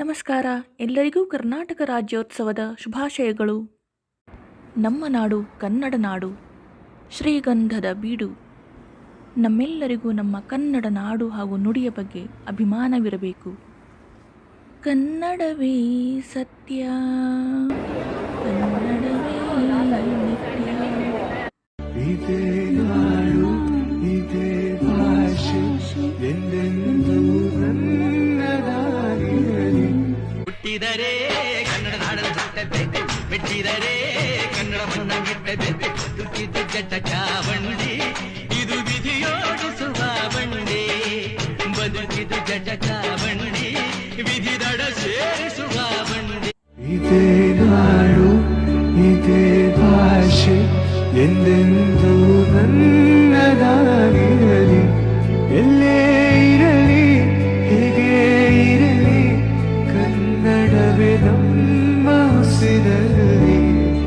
ನಮಸ್ಕಾರ. ಎಲ್ಲರಿಗೂ ಕರ್ನಾಟಕ ರಾಜ್ಯೋತ್ಸವದ ಶುಭಾಶಯಗಳು. ನಮ್ಮ ನಾಡು ಕನ್ನಡ ನಾಡು, ಶ್ರೀಗಂಧದ ಬೀಡು. ನಮ್ಮೆಲ್ಲರಿಗೂ ನಮ್ಮ ಕನ್ನಡ ನಾಡು ಹಾಗೂ ನುಡಿಯ ಬಗ್ಗೆ ಅಭಿಮಾನವಿರಬೇಕು. ಕನ್ನಡವೇ ಸತ್ಯ, ಕನ್ನಡವೇ ನಿತ್ಯ. ಇದೇ ನಾಡು, ಇದೇ ಭಾಷೆ, ಎಂದೆಂದೂ ನನ್ನದಾಗಿರಲಿ. ಹುಟ್ಟಿದರೆ ಕನ್ನಡ ನಾಡನ್ನು ಸುತ್ತಬೇಕು, ಮೆಟ್ಟಿದರೆ ಕನ್ನಡ ಮಣ್ಣಂಗಿಟ್ಟಬೇಕು. ಹುಟ್ಟಿದ್ದು ಜಟ್ಟ ಚಾವಂಡಿ, ಇದು ವಿಧಿಯೋಡಿಸುವ ಬಂಡಿ. ಬದುಕಿದು ಜಟ ಚಾವಂಡಿ, ವಿಧಿ ದಡ ಸೇರಿಸುವ ಬಂಡಿ. ಇದೇ ನಾಡು, ಇದೇ ಭಾಷೆ, ಎಂದೆಂದೂ ನನ್ನದಾಗಿರಲಿ. ಎಲ್ಲೇ ಇರಲಿ, ಹೇಗೆ ಇರಲಿ, ಕನ್ನಡವೇ ನಮ್ಮ